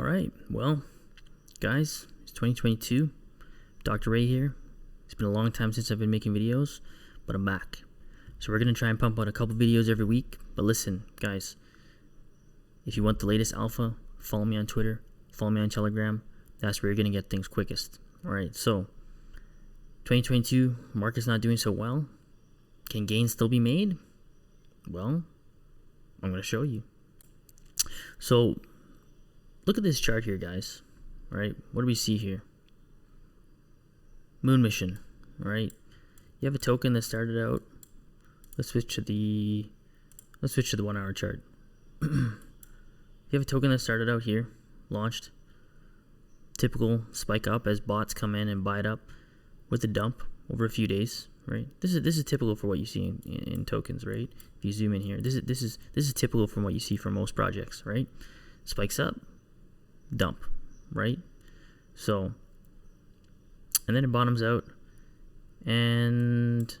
Alright, well, guys, it's 2022. Dr. Ray here. It's been a long time since I've been making videos, but I'm back. So we're going to try and pump out a couple videos every week. But listen, guys, if you want the latest alpha, follow me on Twitter, follow me on Telegram. That's where you're going to get things quickest. Alright, so 2022, market's not doing so well. Can gains still be made? Well, I'm going to show you. So, look at this chart here, guys. Alright, what do we see here? Moon mission. Alright, you have a token that started out. Let's switch to the 1 hour chart. You have a token that started out here, launched. Typical spike up as bots come in and buy it up with a dump over a few days. Right, this is typical for what you see in tokens, right? If you zoom in here, this is typical from what you see for most projects, right? Spikes up, dump, right? So, and then it bottoms out, and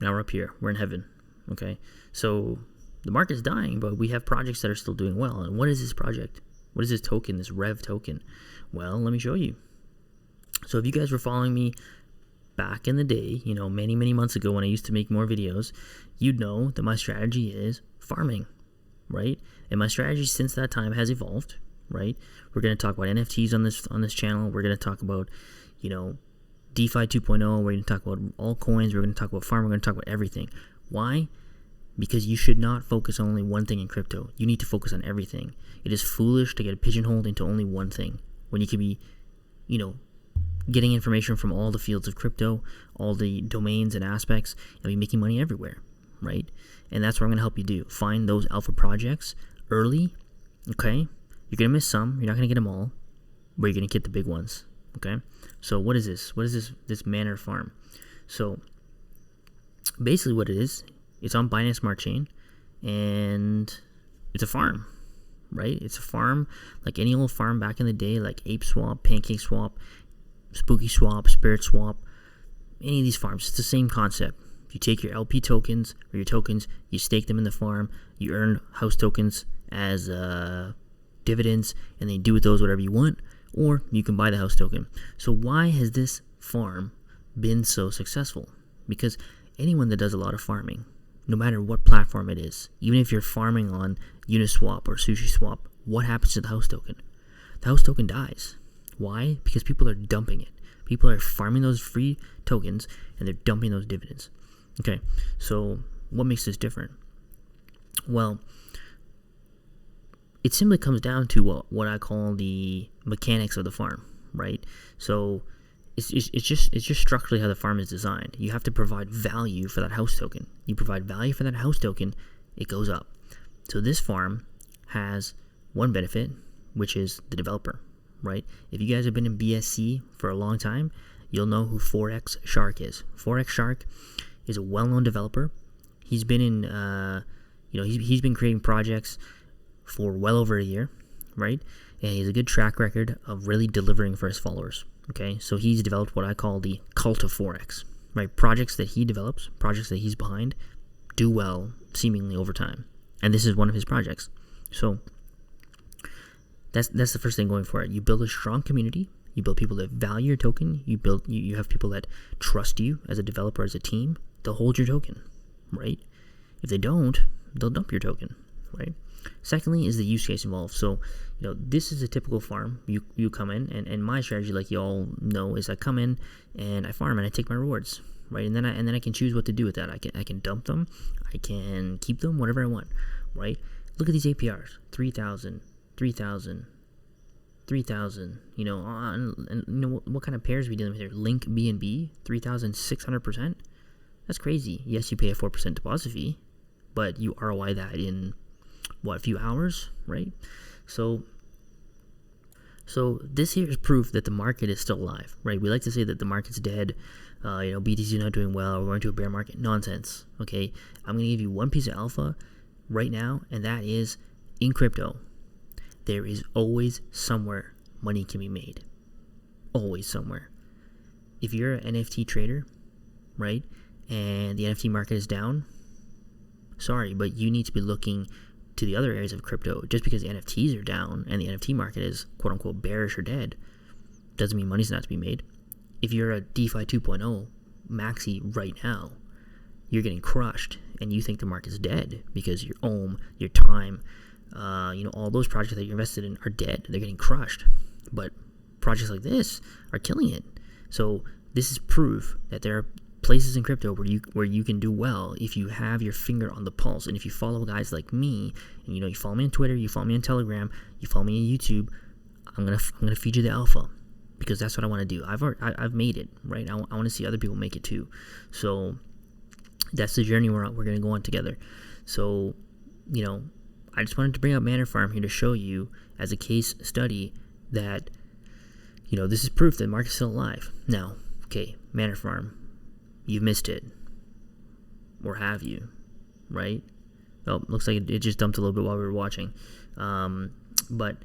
now we're up here. We're in heaven, okay? So the market's dying, but we have projects that are still doing well. And what is this project? What is this token? This Rev token? Well, let me show you. So if you guys were following me back in the day, you know, many months ago when I used to make more videos, you'd know that my strategy is farming, right? And my strategy since that time has evolved, right? We're going to talk about NFTs on this channel. We're going to talk about, you know, DeFi 2.0. We're going to talk about altcoins. We're going to talk about farming. We're going to talk about everything. Why? Because you should not focus on only one thing in crypto. You need to focus on everything. It is foolish to get pigeonholed into only one thing when you could be, you know, getting information from all the fields of crypto, all the domains and aspects, and be making money everywhere, right? And that's what I'm going to help you do. Find those alpha projects early, okay? You're going to miss some. You're not going to get them all, but you're going to get the big ones, okay? So what is this? What is this Manor farm? So basically what it is, it's on Binance Smart Chain, and it's a farm, right? It's a farm like any old farm back in the day, like Ape Swap, Pancake Swap, Spooky Swap, Spirit Swap, any of these farms. It's the same concept. You take your LP tokens or your tokens, you stake them in the farm, you earn house tokens as dividends, and then you do with those whatever you want, or you can buy the house token. So why has this farm been so successful? Because anyone that does a lot of farming, no matter what platform it is, even if you're farming on Uniswap or SushiSwap, what happens to the house token? The house token dies. Why? Because people are dumping it. People are farming those free tokens, and they're dumping those dividends. Okay, so what makes this different? Well, it simply comes down to what I call the mechanics of the farm, right? So it's just structurally how the farm is designed. You have to provide value for that house token. You provide value for that house token, it goes up. So this farm has one benefit, which is the developer, right? If you guys have been in BSC for a long time, you'll know who Forex Shark is. Forex Shark is a well-known developer. He's been in, he's been creating projects for well over a year, right? And he has a good track record of really delivering for his followers. Okay, so he's developed what I call the cult of Forex, right? Projects that he develops, projects that he's behind, do well seemingly over time, and this is one of his projects. So that's the first thing going for it. You build a strong community. You build people that value your token. You have people that trust you as a developer, as a team. They'll hold your token, right? If they don't, they'll dump your token, right? Secondly is the use case involved. So, you know, this is a typical farm. You come in, and my strategy, like you all know, is I come in and I farm and I take my rewards, right? And then I can choose what to do with that. I can dump them, I can keep them, whatever I want, right? Look at these APRs, 3,000, 3,000, 3,000. You know, and you know what kind of pairs are we dealing with here? Link BNB, 3,600%. That's crazy. Yes, you pay a 4% deposit fee, but you ROI that in a few hours, right? So this here is proof that the market is still alive, right? We like to say that the market's dead, BTC is not doing well, we're going to a bear market. Nonsense, okay? I'm going to give you one piece of alpha right now, and that is in crypto. There is always somewhere money can be made. Always somewhere. If you're an NFT trader, right, and the NFT market is down, sorry, but you need to be looking to the other areas of crypto. Just because NFTs are down and the NFT market is quote unquote bearish or dead, doesn't mean money's not to be made. If you're a DeFi 2.0 maxi right now, you're getting crushed, and you think the market's dead because your your time, all those projects that you're invested in are dead. They're getting crushed. But projects like this are killing it. So this is proof that there are places in crypto where you can do well if you have your finger on the pulse, and if you follow guys like me, and you follow me on Twitter, you follow me on Telegram, you follow me on YouTube. I'm gonna feed you the alpha, because that's what I want to do. I've made it, right? I want to see other people make it too. So that's the journey we're going to go on together. So, I just wanted to bring up Manor Farm here to show you as a case study that, this is proof that the market's still alive. Now, okay, Manor Farm, you missed it. Or have you? Right? Oh, looks like it just dumped a little bit while we were watching. But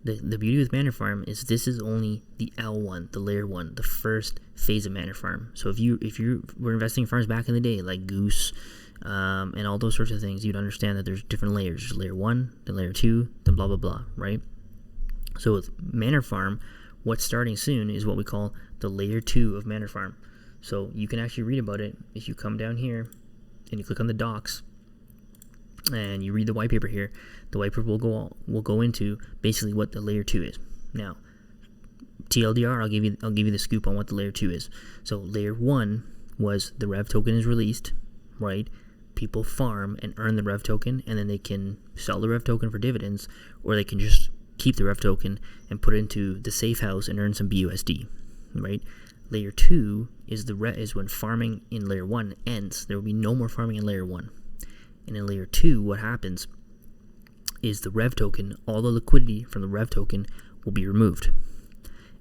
the beauty with Manor Farm is this is only the L1, the layer 1, the first phase of Manor Farm. So if you were investing in farms back in the day, like Goose, and all those sorts of things, you'd understand that there's different layers. There's layer 1, then layer 2, then blah, blah, blah, right? So with Manor Farm, what's starting soon is what we call the layer 2 of Manor Farm. So you can actually read about it if you come down here and you click on the docs and you read the white paper here. The white paper will go into basically what the layer 2 is. Now, TLDR, I'll give you the scoop on what the layer 2 is. So layer 1 was the Rev token is released, right? People farm and earn the Rev token, and then they can sell the Rev token for dividends, or they can just keep the Rev token and put it into the safe house and earn some BUSD, right? Layer 2 is when farming in layer 1 ends. There will be no more farming in layer 1. And in layer 2, what happens is the Rev token, all the liquidity from the Rev token will be removed.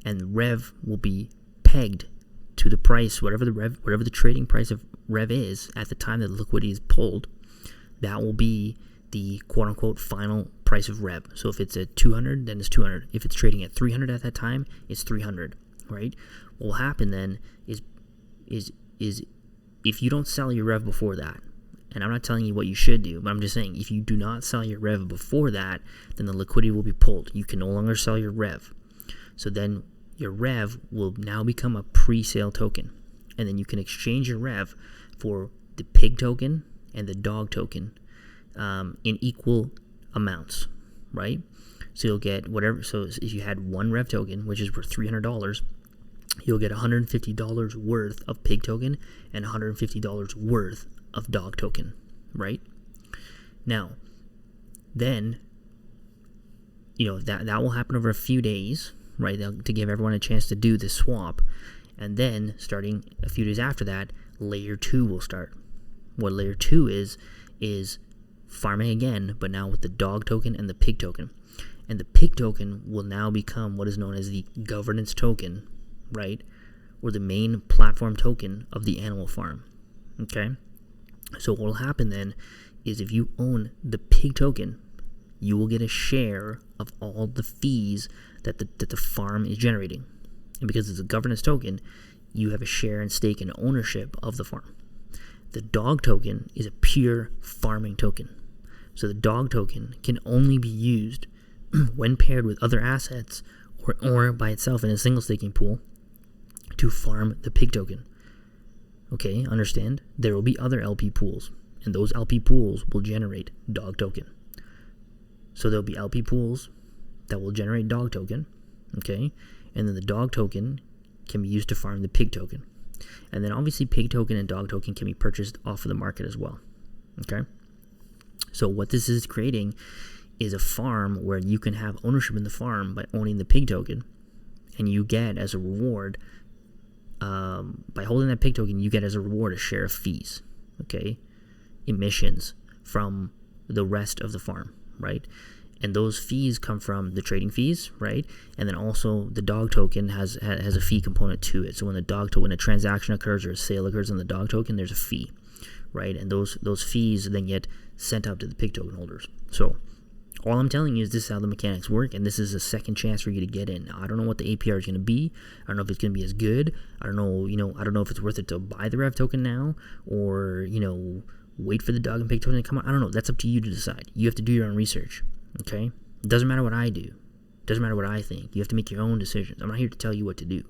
And the Rev will be pegged to the price, whatever the trading price of Rev is at the time that the liquidity is pulled. That will be the quote-unquote final price of Rev. So if it's at 200, then it's 200. If it's trading at 300 at that time, it's 300, right? What will happen then is if you don't sell your Rev before that, and I'm not telling you what you should do, but I'm just saying if you do not sell your Rev before that, then the liquidity will be pulled. You can no longer sell your Rev. So then your Rev will now become a pre-sale token. And then you can exchange your Rev for the pig token and the dog token in equal amounts, right? So you'll get whatever. So if you had one Rev token, which is worth $300, you'll get $150 worth of pig token and $150 worth of dog token, right? Now, then, that will happen over a few days, right? To give everyone a chance to do this swap. And then, starting a few days after that, layer 2 will start. What layer 2 is farming again, but now with the dog token and the pig token. And the pig token will now become what is known as the governance token, right? Or the main platform token of the animal farm, okay? So what will happen then is if you own the pig token, you will get a share of all the fees that the farm is generating. And because it's a governance token, you have a share and stake and ownership of the farm. The dog token is a pure farming token. So the dog token can only be used when paired with other assets or by itself in a single staking pool to farm the pig token. Okay, understand? There will be other LP pools, and those LP pools will generate dog token. So there'll be LP pools that will generate dog token, okay? And then the dog token can be used to farm the pig token. And then obviously pig token and dog token can be purchased off of the market as well, okay? So what this is creating is a farm where you can have ownership in the farm by owning the pig token, and you get as a reward, by holding that pig token, you get as a reward a share of fees, okay? Emissions from the rest of the farm, right? And those fees come from the trading fees, right? And then also the dog token has a fee component to it. So when a transaction occurs or a sale occurs on the dog token, there's a fee, right? And those fees then get sent out to the pig token holders. So all I'm telling you is this is how the mechanics work, and this is a second chance for you to get in. I don't know what the APR is going to be. I don't know if it's going to be as good. I don't know if it's worth it to buy the Rev token now, or wait for the dog and pig token to come out. I don't know. That's up to you to decide. You have to do your own research. Okay? It doesn't matter what I do. It doesn't matter what I think. You have to make your own decisions. I'm not here to tell you what to do.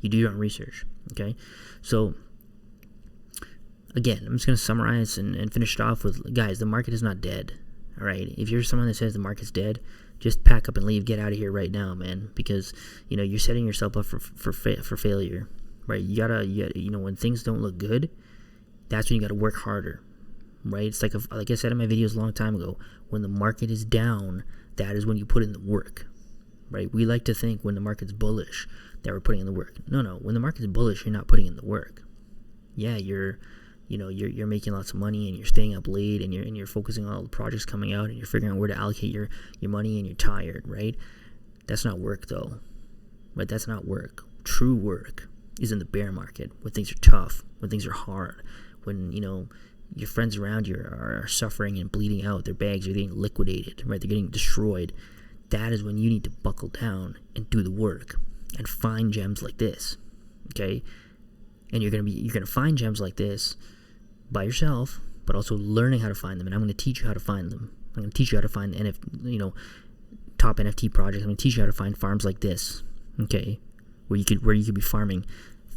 You do your own research. Okay? So, again, I'm just going to summarize and finish it off with, guys, the market is not dead. All right? If you're someone that says the market's dead, just pack up and leave. Get out of here right now, man. Because, you're setting yourself up for failure. Right? You gotta, when things don't look good, that's when you gotta work harder. Right? It's like I said in my videos a long time ago, when the market is down, that is when you put in the work. Right? We like to think when the market's bullish that we're putting in the work. No. When the market's bullish, you're not putting in the work. Yeah, you're making lots of money and you're staying up late and you're focusing on all the projects coming out and you're figuring out where to allocate your money and you're tired, right? That's not work though. Right? That's not work. True work is in the bear market, when things are tough, when things are hard, when, your friends around you are suffering and bleeding out, their bags are getting liquidated, right? They're getting destroyed. That is when you need to buckle down and do the work and find gems like this, okay? And you're gonna find gems like this by yourself, but also learning how to find them. And I'm gonna teach you how to find them. I'm gonna teach you how to find top NFT projects. I'm gonna teach you how to find farms like this, okay? Where you could be farming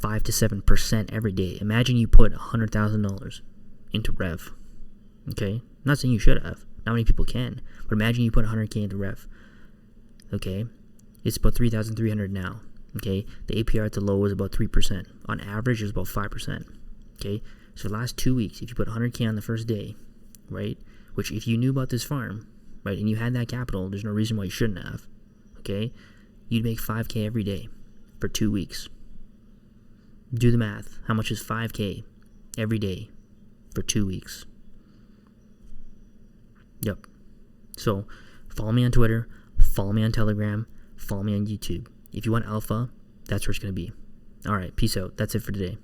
5 to 7% every day. Imagine you put $100,000 into Rev. Okay? Not saying you should have. Not many people can. But imagine you put 100K into Rev. Okay? It's about 3,300 now. Okay? The APR at the low is about 3%. On average, it's about 5%. Okay? So the last 2 weeks, if you put 100K on the first day, right? Which if you knew about this farm, right, and you had that capital, there's no reason why you shouldn't have. Okay? You'd make 5K every day for 2 weeks. Do the math. How much is 5K every day for 2 weeks? Yep. So, follow me on Twitter, follow me on Telegram, follow me on YouTube. If you want alpha, that's where it's going to be. All right, peace out. That's it for today.